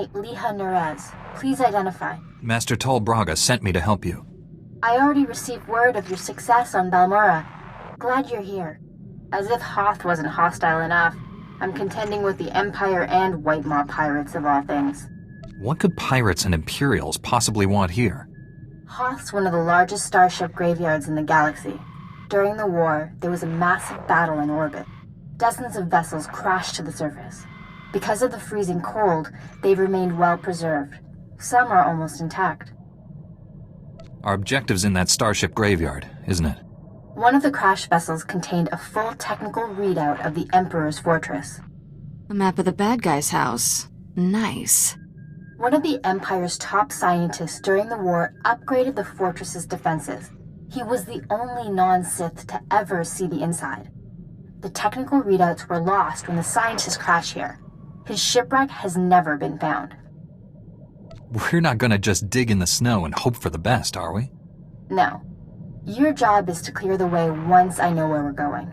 Knight Liha Nerez. Please identify. Master Tol Braga sent me to help you. I already received word of your success on Balmora. Glad you're here. As if Hoth wasn't hostile enough, I'm contending with the Empire and White Maw pirates of all things. What could pirates and Imperials possibly want here? Hoth's one of the largest starship graveyards in the galaxy. During the war, there was a massive battle in orbit. Dozens of vessels crashed to the surface. Because of the freezing cold, they've remained well preserved. Some are almost intact. Our objective's in that starship graveyard, isn't it? One of the crash vessels contained a full technical readout of the Emperor's fortress. A map of the bad guy's house. Nice. One of the Empire's top scientists during the war upgraded the fortress's defenses. He was the only non-Sith to ever see the inside. The technical readouts were lost when the scientists crashed here. His shipwreck has never been found. We're not gonna just dig in the snow and hope for the best, are we? No. Your job is to clear the way once I know where we're going.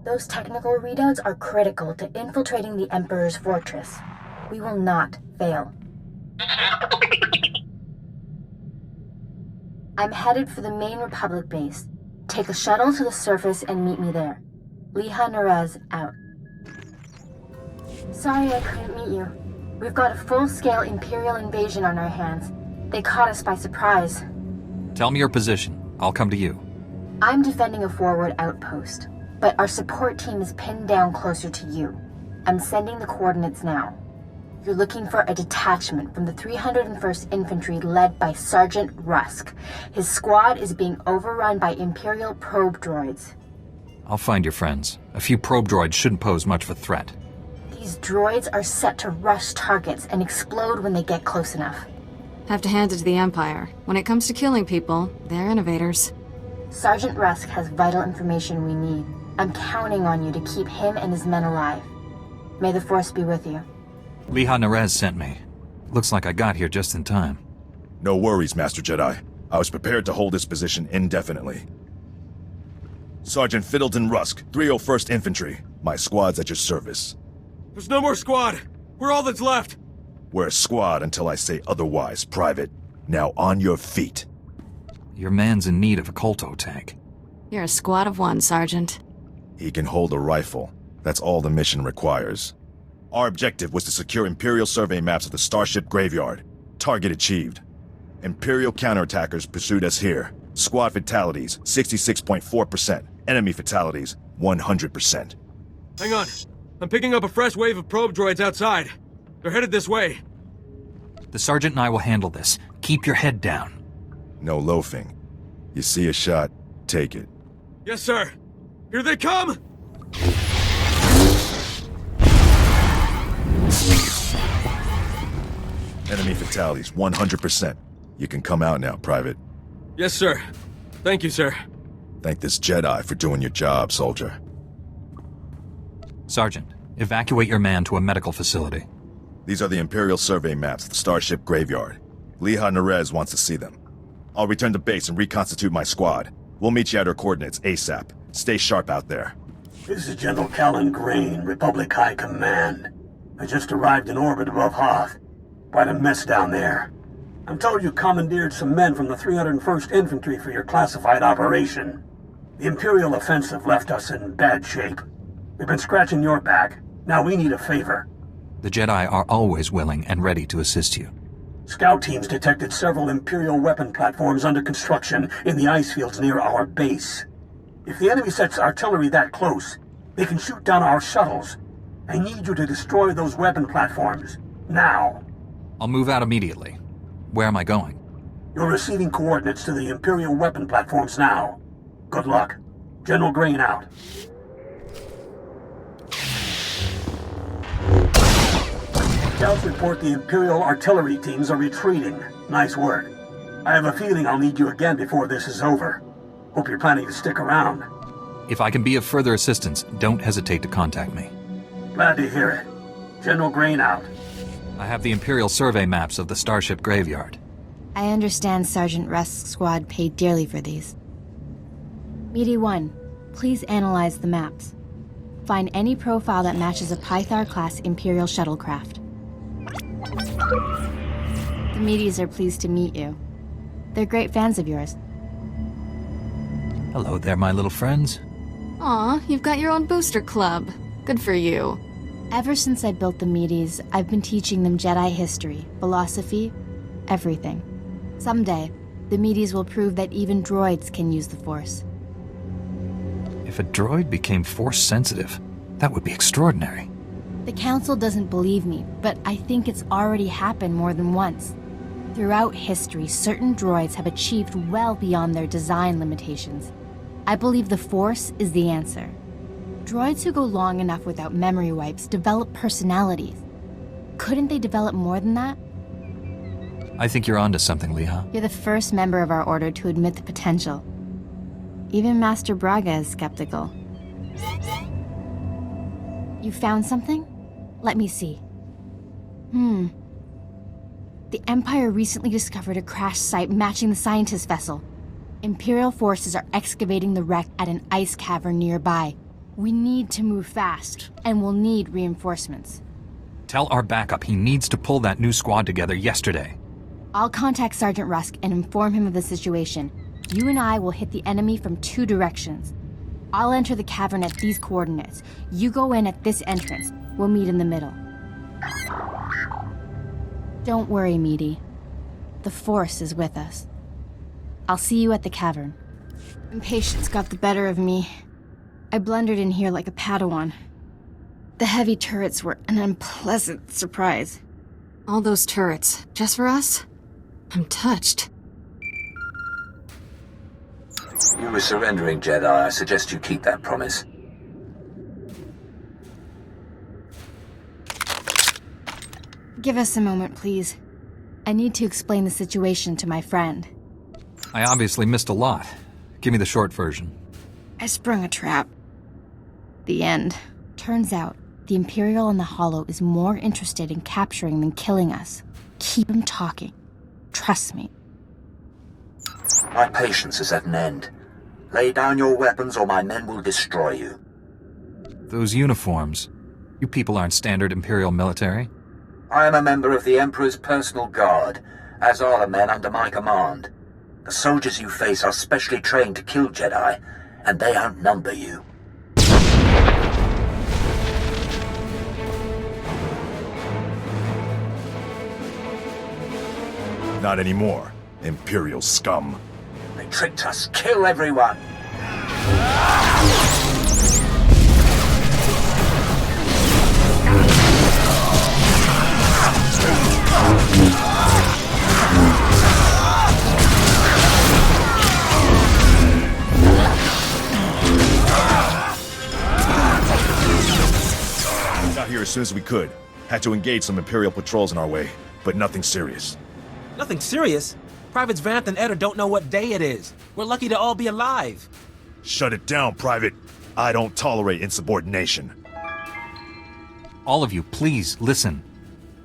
Those technical readouts are critical to infiltrating the Emperor's fortress. We will not fail. I'm headed for the main Republic base. Take a shuttle to the surface and meet me there. Liha Nerez out. Sorry I couldn't meet you. We've got a full-scale Imperial invasion on our hands. They caught us by surprise. Tell me your position. I'll come to you. I'm defending a forward outpost, but our support team is pinned down closer to you. I'm sending the coordinates now. You're looking for a detachment from the 301st Infantry led by Sergeant Rusk. His squad is being overrun by Imperial probe droids. I'll find your friends. A few probe droids shouldn't pose much of a threat. These droids are set to rush targets and explode when they get close enough. Have to hand it to the Empire. When it comes to killing people, they're innovators. Sergeant Rusk has vital information we need. I'm counting on you to keep him and his men alive. May the Force be with you. Liha Nerez sent me. Looks like I got here just in time. No worries, Master Jedi. I was prepared to hold this position indefinitely. Sergeant Fiddleton Rusk, 301st Infantry. My squad's at your service. There's no more squad. We're all that's left. We're a squad until I say otherwise, Private. Now on your feet. Your man's in need of a Kolto tank. You're a squad of one, Sergeant. He can hold a rifle. That's all the mission requires. Our objective was to secure Imperial survey maps of the Starship Graveyard. Target achieved. Imperial counterattackers pursued us here. Squad fatalities, 66.4%. Enemy fatalities, 100%. Hang on. I'm picking up a fresh wave of probe droids outside. They're headed this way. The Sergeant and I will handle this. Keep your head down. No loafing. You see a shot, take it. Yes, sir. Here they come! Enemy fatalities, 100%. You can come out now, Private. Yes, sir. Thank you, sir. Thank this Jedi for doing your job, soldier. Sergeant, evacuate your man to a medical facility. These are the Imperial survey maps of the Starship Graveyard. Liha Nerez wants to see them. I'll return to base and reconstitute my squad. We'll meet you at our coordinates ASAP. Stay sharp out there. This is General Callan Grain, Republic High Command. I just arrived in orbit above Hoth. Quite a mess down there. I'm told you commandeered some men from the 301st Infantry for your classified operation. The Imperial offensive left us in bad shape. We've been scratching your back. Now we need a favor. The Jedi are always willing and ready to assist you. Scout teams detected several Imperial weapon platforms under construction in the ice fields near our base. If the enemy sets artillery that close, they can shoot down our shuttles. I need you to destroy those weapon platforms. Now. I'll move out immediately. Where am I going? You're receiving coordinates to the Imperial weapon platforms now. Good luck. General Grain out. Scouts report the Imperial artillery teams are retreating. Nice work. I have a feeling I'll need you again before this is over. Hope you're planning to stick around. If I can be of further assistance, don't hesitate to contact me. Glad to hear it. General Grain out. I have the Imperial survey maps of the Starship Graveyard. I understand Sergeant Rusk's squad paid dearly for these. Meaty 1, please analyze the maps. Find any profile that matches a Pythar-class Imperial shuttlecraft. The Meaties are pleased to meet you. They're great fans of yours. Hello there, my little friends. Aw, you've got your own booster club. Good for you. Ever since I built the Meaties, I've been teaching them Jedi history, philosophy, everything. Someday, the Meaties will prove that even droids can use the Force. If a droid became Force-sensitive, that would be extraordinary. The Council doesn't believe me, but I think it's already happened more than once. Throughout history, certain droids have achieved well beyond their design limitations. I believe the Force is the answer. Droids who go long enough without memory wipes develop personalities. Couldn't they develop more than that? I think you're onto something, Leha. You're the first member of our order to admit the potential. Even Master Braga is skeptical. You found something? Let me see. The Empire recently discovered a crash site matching the scientist vessel. Imperial forces are excavating the wreck at an ice cavern nearby. We need to move fast, and we'll need reinforcements. Tell our backup he needs to pull that new squad together yesterday. I'll contact Sergeant Rusk and inform him of the situation. You and I will hit the enemy from 2 directions. I'll enter the cavern at these coordinates. You go in at this entrance. We'll meet in the middle. Don't worry, Meaty. The Force is with us. I'll see you at the cavern. Impatience got the better of me. I blundered in here like a Padawan. The heavy turrets were an unpleasant surprise. All those turrets, just for us? I'm touched. You were surrendering, Jedi. I suggest you keep that promise. Give us a moment, please. I need to explain the situation to my friend. I obviously missed a lot. Give me the short version. I sprung a trap. The end. Turns out, the Imperial in the Hollow is more interested in capturing than killing us. Keep him talking. Trust me. My patience is at an end. Lay down your weapons or my men will destroy you. Those uniforms. You people aren't standard Imperial military. I am a member of the Emperor's personal guard, as are the men under my command. The soldiers you face are specially trained to kill Jedi, and they outnumber you. Not anymore, Imperial scum. They tricked us. Kill everyone! Got here as soon as we could. Had to engage some Imperial patrols in our way, but nothing serious. Nothing serious? Privates Vanth and Eder don't know what day it is. We're lucky to all be alive. Shut it down, Private. I don't tolerate insubordination. All of you, please, listen.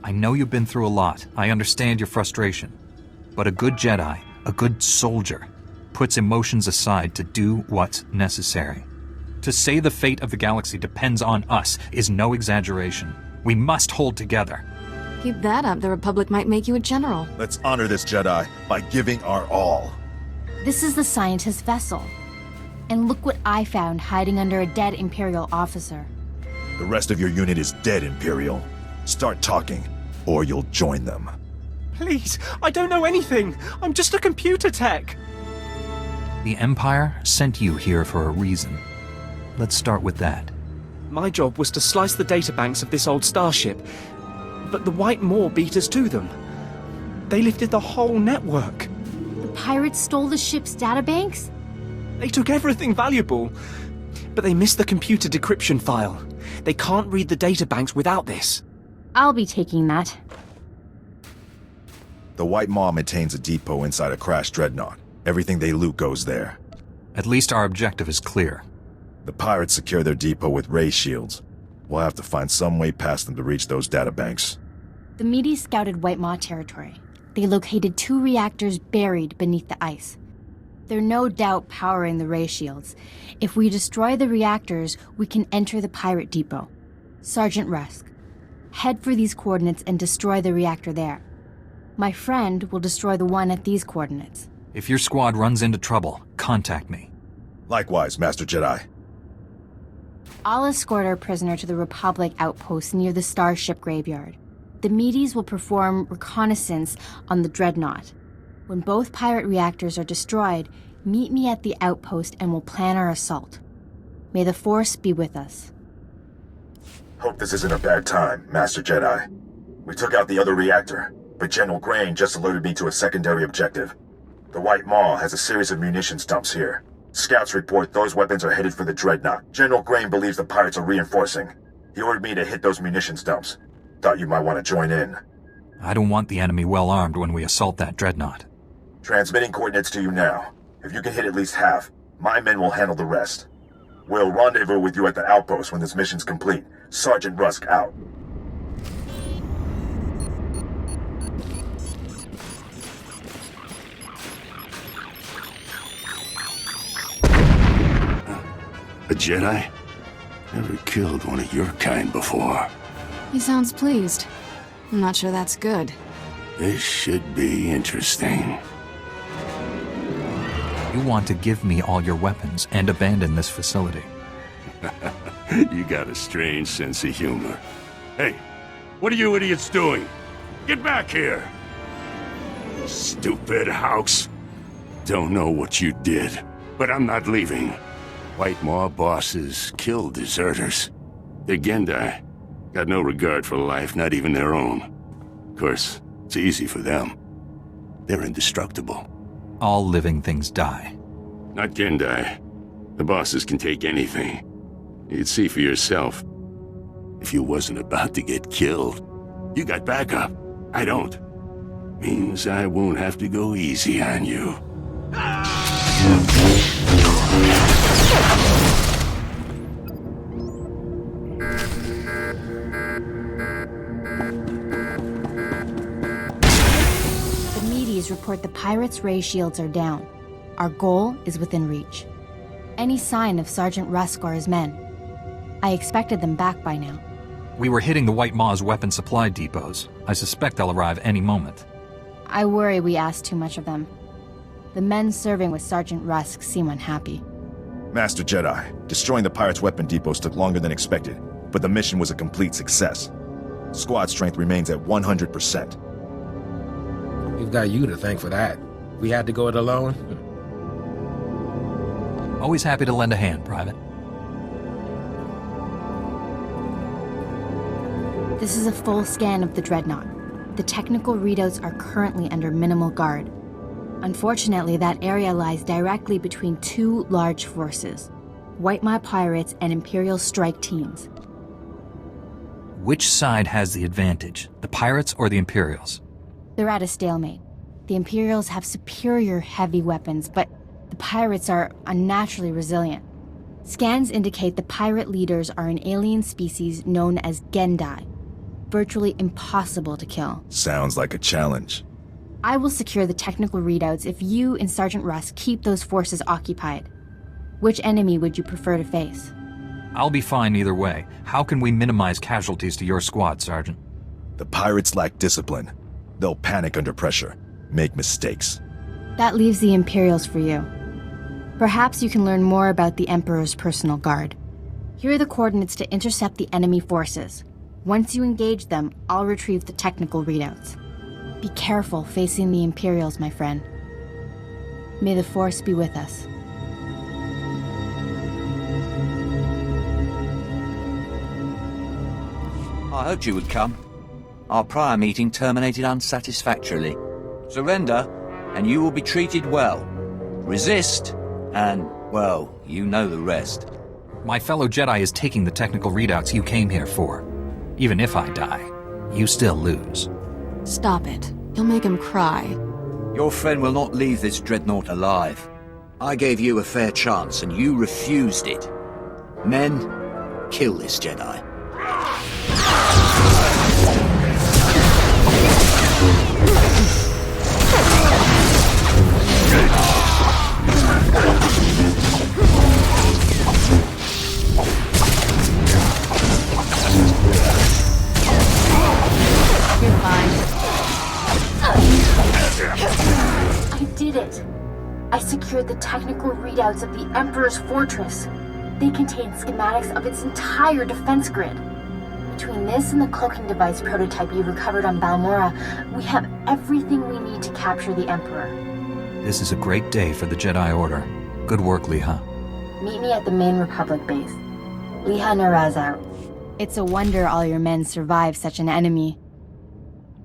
I know you've been through a lot. I understand your frustration. But a good Jedi, a good soldier, puts emotions aside to do what's necessary. To say the fate of the galaxy depends on us is no exaggeration. We must hold together. Keep that up, the Republic might make you a general. Let's honor this Jedi by giving our all. This is the scientist vessel. And look what I found hiding under a dead Imperial officer. The rest of your unit is dead, Imperial. Start talking, or you'll join them. Please, I don't know anything. I'm just a computer tech. The Empire sent you here for a reason. Let's start with that. My job was to slice the databanks of this old starship, but the White Maw beat us to them. They lifted the whole network. The pirates stole the ship's databanks? They took everything valuable, but they missed the computer decryption file. They can't read the databanks without this. I'll be taking that. The White Maw maintains a depot inside a crashed dreadnought. Everything they loot goes there. At least our objective is clear. The pirates secure their depot with ray shields. We'll have to find some way past them to reach those databanks. The Meaties scouted White Maw territory. They located 2 reactors buried beneath the ice. They're no doubt powering the ray shields. If we destroy the reactors, we can enter the pirate depot. Sergeant Rusk, Head for these coordinates and destroy the reactor there. My friend will destroy the one at these coordinates. If your squad runs into trouble, contact me. Likewise, Master Jedi. I'll escort our prisoner to the Republic outpost near the Starship Graveyard. The Medes will perform reconnaissance on the Dreadnought. When both pirate reactors are destroyed, meet me at the outpost and we'll plan our assault. May the Force be with us. Hope this isn't a bad time, Master Jedi. We took out the other reactor, but General Grain just alerted me to a secondary objective. The White Maw has a series of munitions dumps here. Scouts report those weapons are headed for the Dreadnought. General Grain believes the pirates are reinforcing. He ordered me to hit those munitions dumps. Thought you might want to join in. I don't want the enemy well armed when we assault that Dreadnought. Transmitting coordinates to you now. If you can hit at least half, my men will handle the rest. We'll rendezvous with you at the outpost when this mission's complete. Sergeant Rusk out. A Jedi? Never killed one of your kind before. He sounds pleased. I'm not sure that's good. This should be interesting. You want to give me all your weapons and abandon this facility. You got a strange sense of humor. Hey, what are you idiots doing? Get back here! Stupid house. Don't know what you did, but I'm not leaving. White Maw bosses kill deserters. They're Gendai. Got no regard for life, not even their own. Of course, it's easy for them. They're indestructible. All living things die. Not Gendai. The bosses can take anything. You'd see for yourself. If you wasn't about to get killed, you got backup. I don't. Means I won't have to go easy on you. The Medes report the pirates' ray shields are down. Our goal is within reach. Any sign of Sergeant Rusk or his men? I expected them back by now. We were hitting the White Maw's weapon supply depots. I suspect they'll arrive any moment. I worry we asked too much of them. The men serving with Sergeant Rusk seem unhappy. Master Jedi, destroying the pirates' weapon depots took longer than expected, but the mission was a complete success. Squad strength remains at 100%. We've got you to thank for that. We had to go it alone. Always happy to lend a hand, Private. This is a full scan of the Dreadnought. The technical readouts are currently under minimal guard. Unfortunately, that area lies directly between two large forces, White Maw pirates and Imperial strike teams. Which side has the advantage, the pirates or the Imperials? They're at a stalemate. The Imperials have superior heavy weapons, but the pirates are unnaturally resilient. Scans indicate the pirate leaders are an alien species known as Gendai, virtually impossible to kill. Sounds like a challenge. I will secure the technical readouts if you and Sergeant Rusk keep those forces occupied. Which enemy would you prefer to face? I'll be fine either way. How can we minimize casualties to your squad, Sergeant? The pirates lack discipline. They'll panic under pressure, make mistakes. That leaves the Imperials for you. Perhaps you can learn more about the Emperor's personal guard. Here are the coordinates to intercept the enemy forces. Once you engage them, I'll retrieve the technical readouts. Be careful facing the Imperials, my friend. May the Force be with us. I hoped you would come. Our prior meeting terminated unsatisfactorily. Surrender, and you will be treated well. Resist, and, well, you know the rest. My fellow Jedi is taking the technical readouts you came here for. Even if I die, you still lose. Stop it. You'll make him cry. Your friend will not leave this dreadnought alive. I gave you a fair chance, and you refused it. Men, kill this Jedi. secured the technical readouts of the Emperor's fortress. They contain schematics of its entire defense grid. Between this and the cloaking device prototype you recovered on Balmora, we have everything we need to capture the Emperor. This is a great day for the Jedi Order. Good work, Liha. Meet me at the main Republic base. Liha Naraz out. It's a wonder all your men survived such an enemy.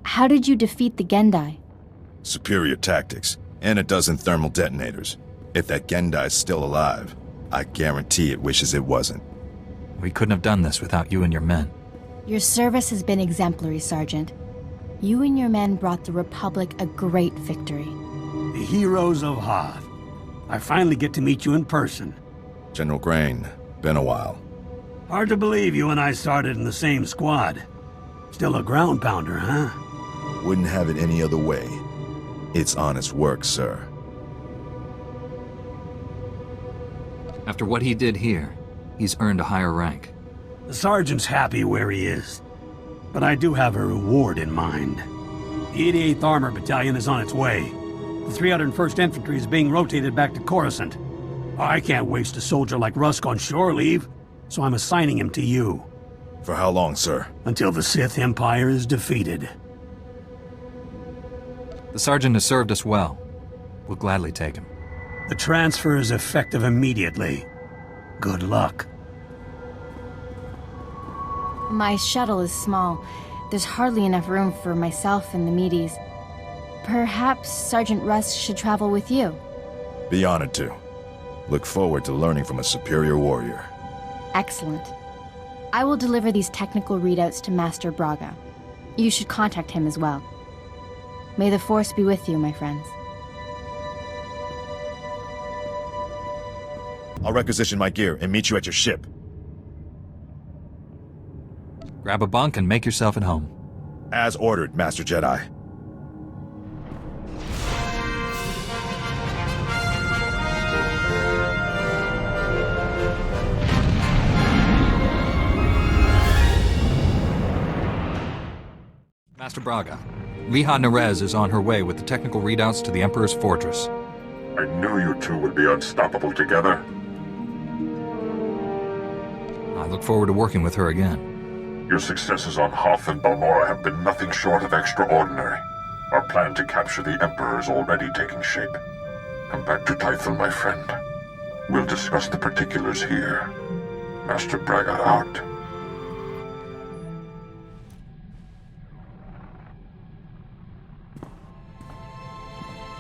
How did you defeat the Gendai? Superior tactics, and a dozen thermal detonators. If that Gendai's still alive, I guarantee it wishes it wasn't. We couldn't have done this without you and your men. Your service has been exemplary, Sergeant. You and your men brought the Republic a great victory. The heroes of Hoth. I finally get to meet you in person. General Grain, been a while. Hard to believe you and I started in the same squad. Still a ground pounder, huh? Wouldn't have it any other way. It's honest work, sir. After what he did here, he's earned a higher rank. The sergeant's happy where he is. But I do have a reward in mind. The 88th Armor Battalion is on its way. The 301st Infantry is being rotated back to Coruscant. I can't waste a soldier like Rusk on shore leave, so I'm assigning him to you. For how long, sir? Until the Sith Empire is defeated. The sergeant has served us well. We'll gladly take him. The transfer is effective immediately. Good luck. My shuttle is small. There's hardly enough room for myself and the meaties. Perhaps Sergeant Rusk should travel with you. Be honored to. Look forward to learning from a superior warrior. Excellent. I will deliver these technical readouts to Master Braga. You should contact him as well. May the Force be with you, my friends. I'll requisition my gear and meet you at your ship. Grab a bunk and make yourself at home. As ordered, Master Jedi. Master Braga, Liha Nerez is on her way with the technical readouts to the Emperor's fortress. I knew you two would be unstoppable together. I look forward to working with her again. Your successes on Hoth and Balmora have been nothing short of extraordinary. Our plan to capture the Emperor is already taking shape. Come back to Tython, my friend. We'll discuss the particulars here. Master Braga out.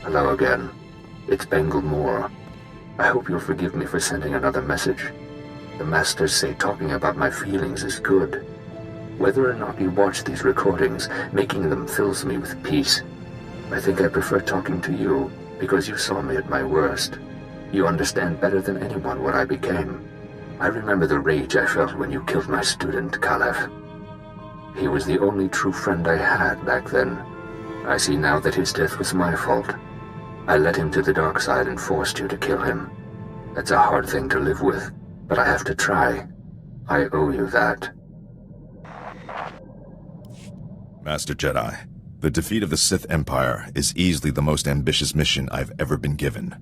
Hello again. It's Bengal Moore. I hope you'll forgive me for sending another message. The Masters say talking about my feelings is good. Whether or not you watch these recordings, making them fills me with peace. I think I prefer talking to you, because you saw me at my worst. You understand better than anyone what I became. I remember the rage I felt when you killed my student, Caliph. He was the only true friend I had back then. I see now that his death was my fault. I led him to the dark side and forced you to kill him. That's a hard thing to live with, but I have to try. I owe you that. Master Jedi, the defeat of the Sith Empire is easily the most ambitious mission I've ever been given.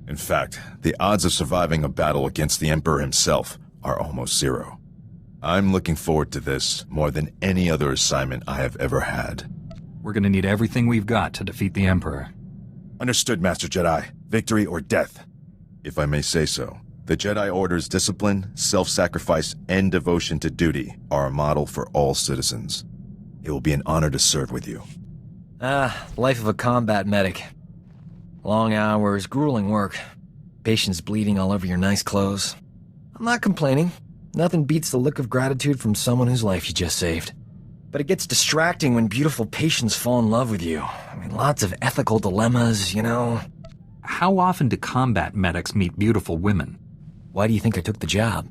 In fact, the odds of surviving a battle against the Emperor himself are almost zero. I'm looking forward to this more than any other assignment I have ever had. We're gonna need everything we've got to defeat the Emperor. Understood, Master Jedi. Victory or death. If I may say so, the Jedi Order's discipline, self-sacrifice, and devotion to duty are a model for all citizens. It will be an honor to serve with you. Life of a combat medic. Long hours, grueling work. Patients bleeding all over your nice clothes. I'm not complaining. Nothing beats the look of gratitude from someone whose life you just saved. But it gets distracting when beautiful patients fall in love with you. I mean, lots of ethical dilemmas, you know. How often do combat medics meet beautiful women? Why do you think I took the job?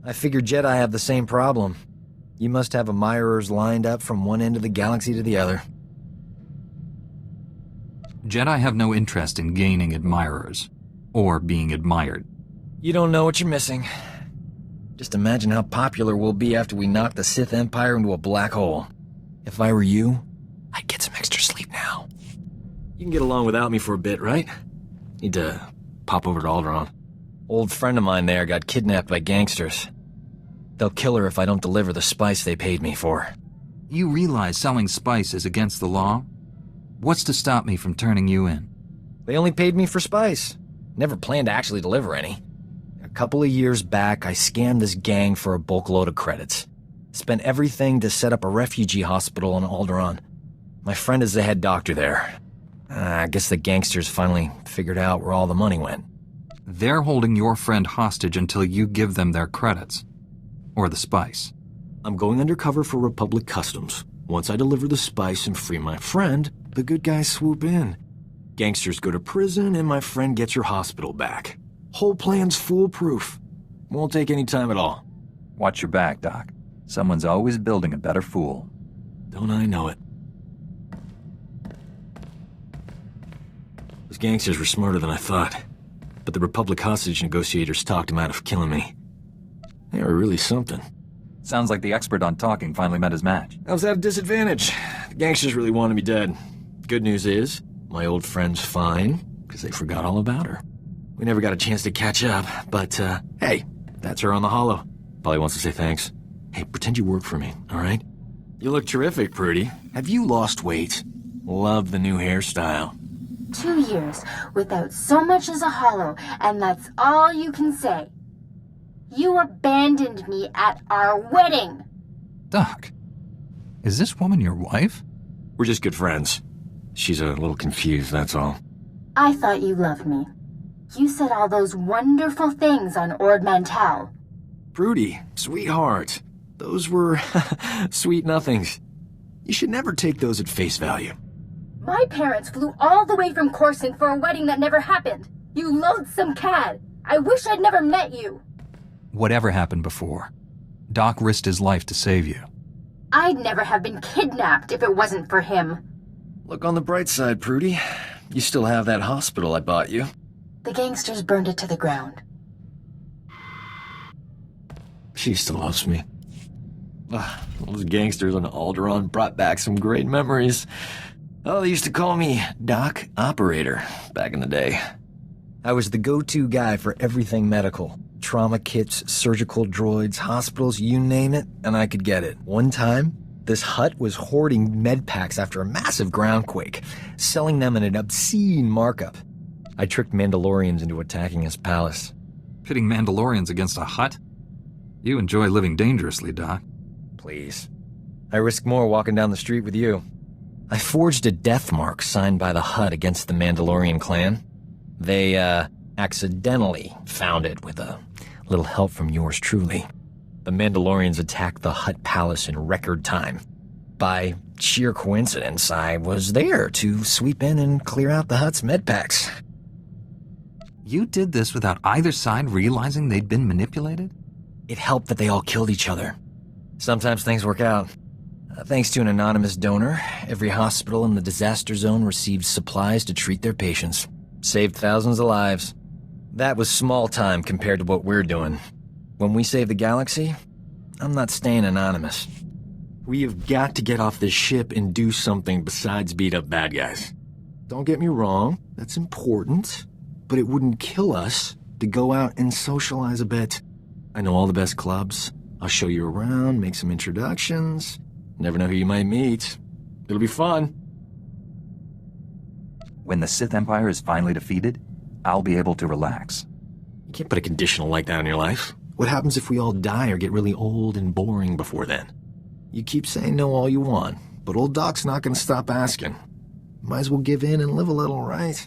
I figured Jedi have the same problem. You must have admirers lined up from one end of the galaxy to the other. Jedi have no interest in gaining admirers, or being admired. You don't know what you're missing. Just imagine how popular we'll be after we knock the Sith Empire into a black hole. If I were you, I'd get some extra sleep now. You can get along without me for a bit, right? Need to pop over to Alderaan. Old friend of mine there got kidnapped by gangsters. They'll kill her if I don't deliver the spice they paid me for. You realize selling spice is against the law? What's to stop me from turning you in? They only paid me for spice. Never planned to actually deliver any. A couple of years back, I scammed this gang for a bulk load of credits. Spent everything to set up a refugee hospital in Alderaan. My friend is the head doctor there. I guess the gangsters finally figured out where all the money went. They're holding your friend hostage until you give them their credits. Or the spice. I'm going undercover for Republic Customs. Once I deliver the spice and free my friend, the good guys swoop in. Gangsters go to prison and my friend gets your hospital back. Whole plan's foolproof. Won't take any time at all. Watch your back, Doc. Someone's always building a better fool. Don't I know it? Those gangsters were smarter than I thought. But the Republic hostage negotiators talked them out of killing me. They were really something. Sounds like the expert on talking finally met his match. I was at a disadvantage. The gangsters really wanted me dead. Good news is, my old friend's fine, because they forgot all about her. We never got a chance to catch up, but, hey, that's her on the holo. Probably wants to say thanks. Hey, pretend you work for me, alright? You look terrific, Prudy. Have you lost weight? Love the new hairstyle. 2 years without so much as a hollow, and that's all you can say. You abandoned me at our wedding! Doc, is this woman your wife? We're just good friends. She's a little confused, that's all. I thought you loved me. You said all those wonderful things on Ord Mantell. Prudy, sweetheart. Those were sweet nothings. You should never take those at face value. My parents flew all the way from Coruscant for a wedding that never happened. You loathsome cad. I wish I'd never met you. Whatever happened before, Doc risked his life to save you. I'd never have been kidnapped if it wasn't for him. Look on the bright side, Prudy. You still have that hospital I bought you. The gangsters burned it to the ground. She still loves me. Those gangsters on Alderaan brought back some great memories. Oh, they used to call me Doc Operator back in the day. I was the go-to guy for everything medical. Trauma kits, surgical droids, hospitals, you name it, and I could get it. One time, this hut was hoarding med packs after a massive groundquake, selling them at an obscene markup. I tricked Mandalorians into attacking his palace. Pitting Mandalorians against a hut? You enjoy living dangerously, Doc. Please. I risk more walking down the street with you. I forged a death mark signed by the Hutt against the Mandalorian clan. They, accidentally found it with a little help from yours truly. The Mandalorians attacked the Hutt palace in record time. By sheer coincidence, I was there to sweep in and clear out the Hutt's medpacks. You did this without either side realizing they'd been manipulated? It helped that they all killed each other. Sometimes things work out. Thanks to an anonymous donor, every hospital in the disaster zone received supplies to treat their patients. Saved thousands of lives. That was small time compared to what we're doing. When we save the galaxy, I'm not staying anonymous. We have got to get off this ship and do something besides beat up bad guys. Don't get me wrong, that's important, but it wouldn't kill us to go out and socialize a bit. I know all the best clubs. I'll show you around, make some introductions. Never know who you might meet. It'll be fun. When the Sith Empire is finally defeated, I'll be able to relax. You can't put a conditional like that on your life. What happens if we all die or get really old and boring before then? You keep saying no all you want, but old Doc's not gonna stop asking. Might as well give in and live a little, right?